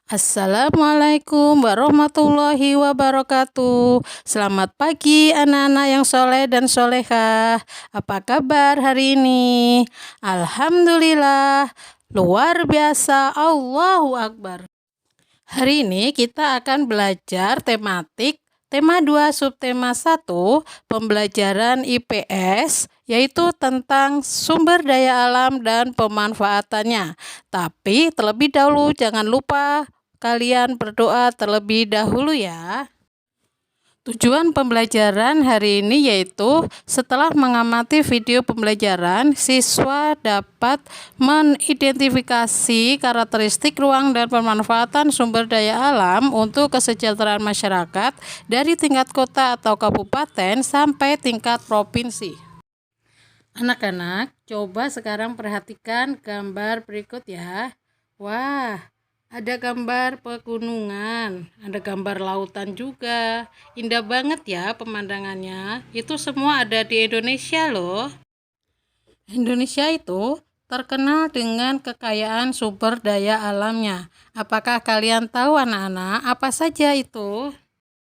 Assalamualaikum warahmatullahi wabarakatuh. Selamat pagi anak-anak yang soleh dan solehah. Apa kabar hari ini? Alhamdulillah, luar biasa, Allahu Akbar. Hari ini kita akan belajar tematik tema 2 subtema 1 pembelajaran IPS, yaitu tentang sumber daya alam dan pemanfaatannya. Tapi terlebih dahulu jangan lupa kalian berdoa terlebih dahulu ya. Tujuan pembelajaran hari ini yaitu setelah mengamati video pembelajaran, siswa dapat mengidentifikasi karakteristik ruang dan pemanfaatan sumber daya alam untuk kesejahteraan masyarakat dari tingkat kota atau kabupaten sampai tingkat provinsi. Anak-anak, coba sekarang perhatikan gambar berikut ya. Wah, ada gambar pegunungan, ada gambar lautan juga. Indah banget ya pemandangannya. Itu semua ada di Indonesia loh. Indonesia itu terkenal dengan kekayaan sumber daya alamnya. Apakah kalian tahu anak-anak apa saja itu?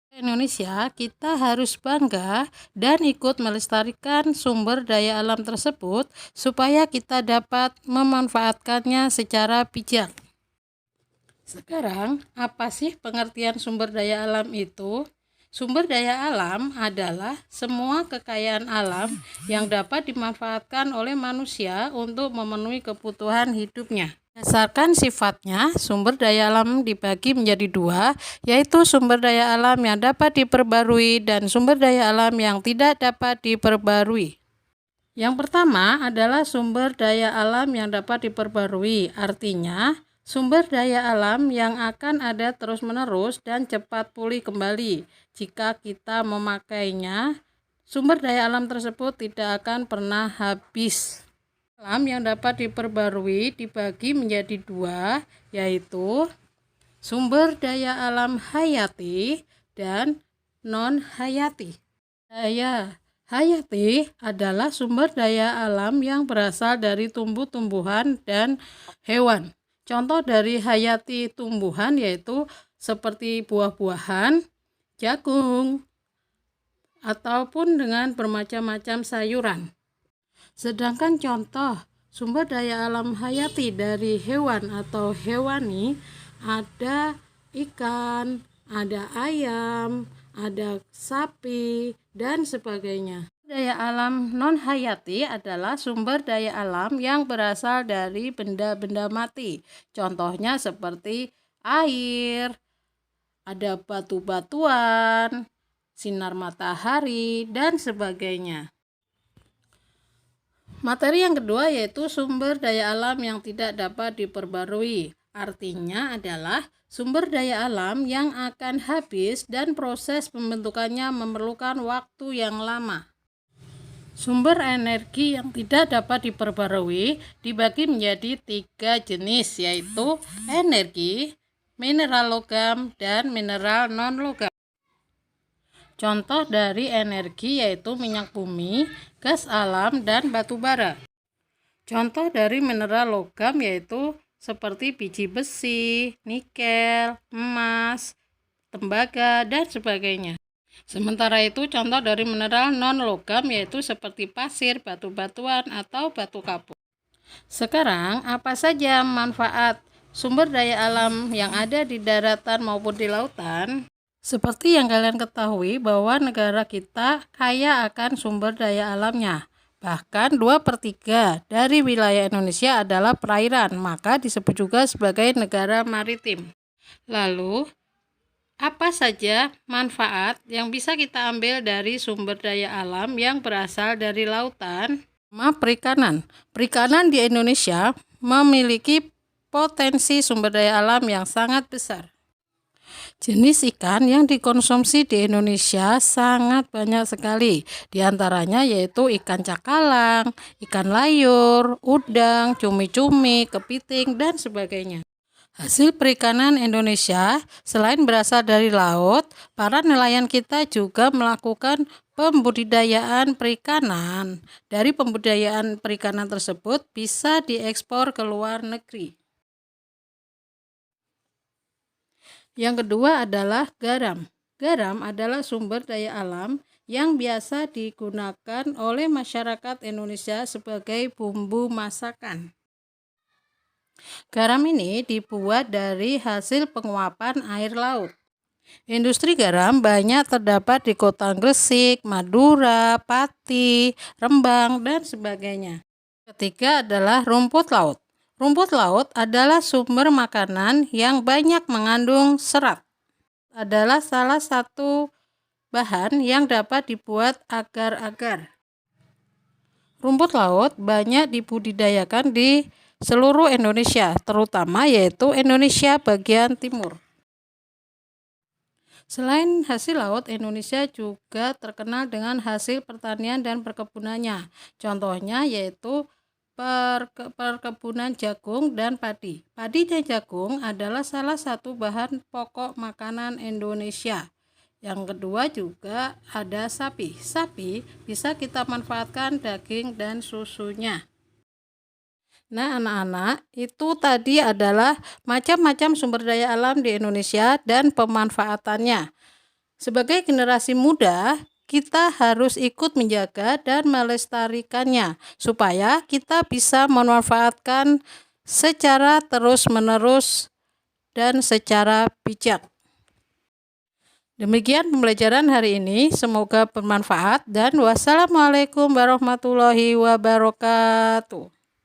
Indonesia, kita harus bangga dan ikut melestarikan sumber daya alam tersebut supaya kita dapat memanfaatkannya secara bijak. Sekarang, apa sih pengertian sumber daya alam itu? Sumber daya alam adalah semua kekayaan alam yang dapat dimanfaatkan oleh manusia untuk memenuhi kebutuhan hidupnya. Berdasarkan sifatnya, sumber daya alam dibagi menjadi dua, yaitu sumber daya alam yang dapat diperbarui dan sumber daya alam yang tidak dapat diperbarui. Yang pertama adalah sumber daya alam yang dapat diperbarui, artinya sumber daya alam yang akan ada terus-menerus dan cepat pulih kembali. Jika kita memakainya, sumber daya alam tersebut tidak akan pernah habis. Alam yang dapat diperbarui dibagi menjadi dua, yaitu sumber daya alam hayati dan non-hayati. Daya hayati adalah sumber daya alam yang berasal dari tumbuh-tumbuhan dan hewan. Contoh dari hayati tumbuhan yaitu seperti buah-buahan, jagung, ataupun dengan bermacam-macam sayuran. Sedangkan contoh sumber daya alam hayati dari hewan atau hewani ada ikan, ada ayam, ada sapi, dan sebagainya. Daya alam non-hayati adalah sumber daya alam yang berasal dari benda-benda mati. Contohnya seperti air, ada batu-batuan, sinar matahari, dan sebagainya. Materi yang kedua yaitu sumber daya alam yang tidak dapat diperbarui. Artinya adalah sumber daya alam yang akan habis dan proses pembentukannya memerlukan waktu yang lama. Sumber energi yang tidak dapat diperbarui dibagi menjadi 3 jenis, yaitu energi, mineral logam, dan mineral non-logam. Contoh dari energi yaitu minyak bumi, gas alam, dan batu bara. Contoh dari mineral logam yaitu seperti biji besi, nikel, emas, tembaga, dan sebagainya. Sementara itu contoh dari mineral non-logam yaitu seperti pasir, batu-batuan, atau batu kapur. Sekarang, apa saja manfaat sumber daya alam yang ada di daratan maupun di lautan? Seperti yang kalian ketahui bahwa negara kita kaya akan sumber daya alamnya. Bahkan 2/3 dari wilayah Indonesia adalah perairan, maka disebut juga sebagai negara maritim. Lalu, apa saja manfaat yang bisa kita ambil dari sumber daya alam yang berasal dari lautan? Perikanan. Perikanan di Indonesia memiliki potensi sumber daya alam yang sangat besar. Jenis ikan yang dikonsumsi di Indonesia sangat banyak sekali. Di antaranya yaitu ikan cakalang, ikan layur, udang, cumi-cumi, kepiting, dan sebagainya. Hasil perikanan Indonesia selain berasal dari laut, para nelayan kita juga melakukan pembudidayaan perikanan. Dari pembudidayaan perikanan tersebut bisa diekspor ke luar negeri. Yang kedua adalah garam. Garam adalah sumber daya alam yang biasa digunakan oleh masyarakat Indonesia sebagai bumbu masakan. Garam ini dibuat dari hasil penguapan air laut. Industri garam banyak terdapat di kota Gresik, Madura, Pati, Rembang, dan sebagainya. Ketiga adalah rumput laut. Rumput laut adalah sumber makanan yang banyak mengandung serat. Adalah salah satu bahan yang dapat dibuat agar-agar. Rumput laut banyak dibudidayakan di seluruh Indonesia, terutama yaitu Indonesia bagian timur. Selain hasil laut, Indonesia juga terkenal dengan hasil pertanian dan perkebunannya. Contohnya yaitu perkebunan jagung dan padi. Padi dan jagung adalah salah satu bahan pokok makanan Indonesia. Yang kedua juga ada sapi. Sapi bisa kita manfaatkan daging dan susunya. Nah, anak-anak, itu tadi adalah macam-macam sumber daya alam di Indonesia dan pemanfaatannya. Sebagai generasi muda, kita harus ikut menjaga dan melestarikannya supaya kita bisa memanfaatkan secara terus-menerus dan secara bijak. Demikian pembelajaran hari ini, semoga bermanfaat dan wassalamualaikum warahmatullahi wabarakatuh.